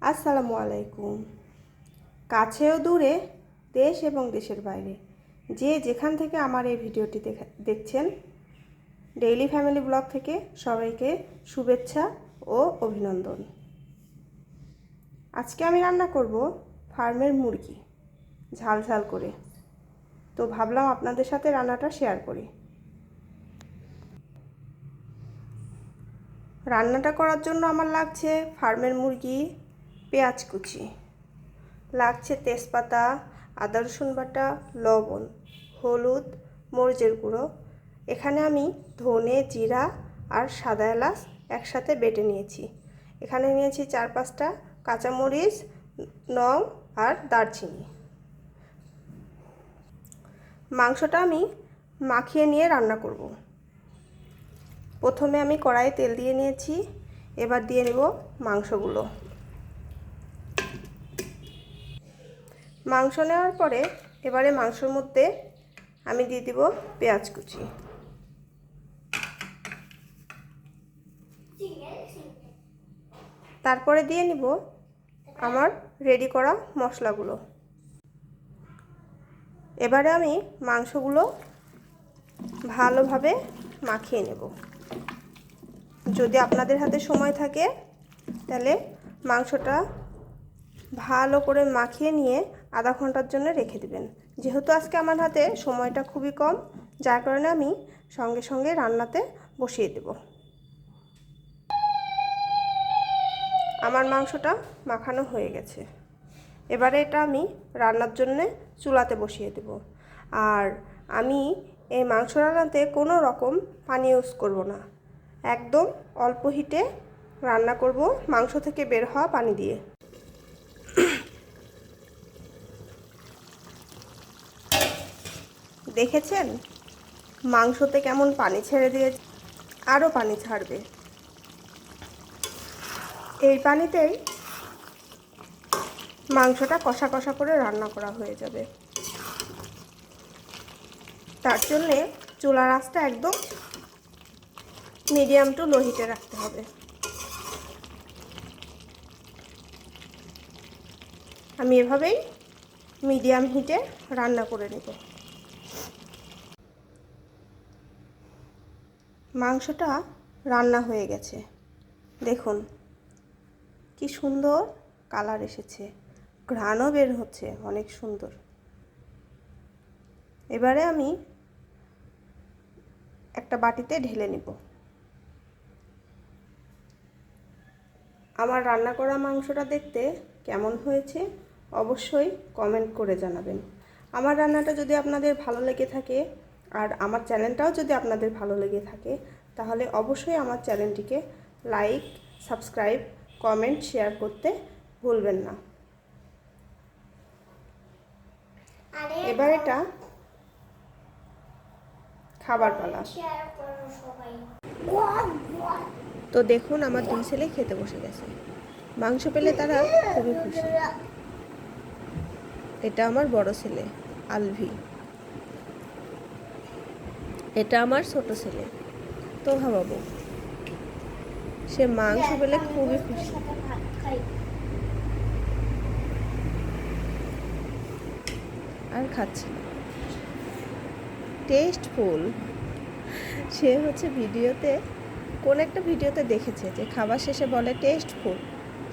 আসসালামু আলাইকুম। কাছে ও দূরে, দেশ এবং দেশের বাইরে যে যেখান থেকে আমার এই ভিডিওটি দেখছেন, ডেইলি ফ্যামিলি ব্লগ থেকে সবাইকে শুভেচ্ছা ও অভিনন্দন। আজকে আমি রান্না করব ফার্মের মুরগি ঝাল ঝাল করে। তো ভাবলাম আপনাদের সাথে রান্নাটা শেয়ার করি। রান্নাটা করার জন্য আমার লাগছে ফার্মের মুরগি, পেঁয়াজ কুচি, লাগছে তেজপাতা, আদা রসুন বাটা, লবণ, হলুদ, মরিচের গুঁড়ো। এখানে আমি ধনে, জিরা আর সাদা এলাচ একসাথে বেটে নিয়েছি। এখানে নিয়েছি 4-5টা কাঁচামরিচ, লং আর দারচিনি। মাংসটা আমি মাখিয়ে নিয়ে রান্না করব। প্রথমে আমি কড়াইয়ে তেল দিয়ে নিয়েছি, এবার দিয়ে নেব মাংসগুলো। মাংস নেওয়ার পরে এবারে মাংসের মধ্যে আমি দিয়ে দিব পেঁয়াজ কুচি, তারপরে দিয়ে নিব আমার রেডি করা মশলাগুলো। এবারে আমি মাংসগুলো ভালোভাবে মাখিয়ে নেব। যদি আপনাদের হাতে সময় থাকে তাহলে মাংসটা ভালো করে মাখিয়ে নিয়ে আধা ঘন্টার জন্য রেখে দিবেন। যেহেতু আজকে আমার হাতে সময়টা খুবই কম, যার কারণে আমি সঙ্গে সঙ্গে রান্নাতে বসিয়ে দেব। আমার মাংসটা মাখানো হয়ে গেছে। এবারে এটা আমি রান্নার জন্য চুলাতে বসিয়ে দেব। আর আমি এই মাংস রান্নাতে কোনো রকম পানি ইউজ করব না, একদম অল্প হিটে রান্না করব মাংস থেকে বের হওয়া পানি দিয়ে। দেখেছেন মাংসতে কেমন পানি ছেড়ে দিয়েছে, আরও পানি ছাড়বে। এই পানিতেই মাংসটা কষা কষা করে রান্না করা হয়ে যাবে। তার জন্যে চুলার আঁচটা একদম মিডিয়াম টু লো হিটে রাখতে হবে। আমি এভাবেই মিডিয়াম হিটে রান্না করে নেব। মাংসটা রান্না হয়ে গেছে, দেখুন কি সুন্দর কালার এসেছে, ঘ্রাণও বের হচ্ছে অনেক সুন্দর। এবারে আমি একটা বাটিতে ঢেলে নিব। আমার রান্না করা মাংসটা দেখতে কেমন হয়েছে অবশ্যই কমেন্ট করে জানাবেন। আমার রান্নাটা যদি আপনাদের ভালো লেগে থাকে আর আমার চ্যানেলটাও যদি আপনাদের ভালো লেগে থাকে, তাহলে অবশ্যই আমার চ্যানেলটিকে লাইক, সাবস্ক্রাইব, কমেন্ট, শেয়ার করতে ভুলবেন না। এবার এটা খাবার পালা। তো দেখুন আমার 2 ছেলে খেতে বসে গেছে। মাংস পেলে তারা খুবই খুশি। এটা আমার বড় ছেলে আলভি, এটা আমার ছোট ছেলে তোহা বাবু। সে মাংস পেলে খুবই খুশি। আর খাচ্ছে টেস্টফুল। সে হচ্ছে ভিডিওতে, কোন একটা ভিডিওতে দেখেছে যে খাবার শেষে বলে টেস্টফুল।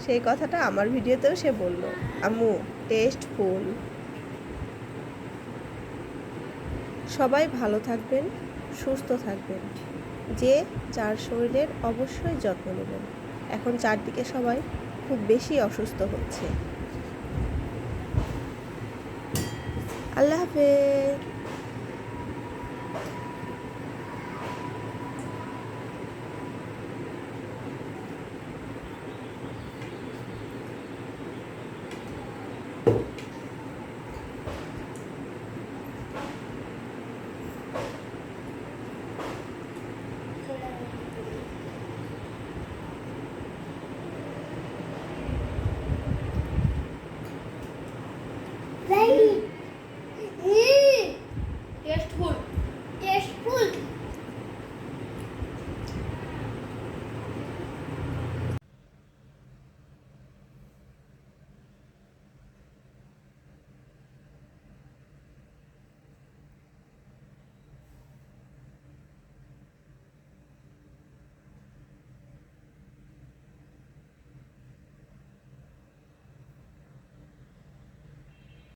সেই কথাটা আমার ভিডিওতেও সে বলল, আম্মু টেস্টফুল। সবাই ভালো থাকবেন, সুস্থ থাকবেন, যে যার শরীরের অবশ্যই যত্ন নেবেন। এখন চারদিকে সবাই খুব বেশি অসুস্থ হচ্ছে। আল্লাহ হাফেজ।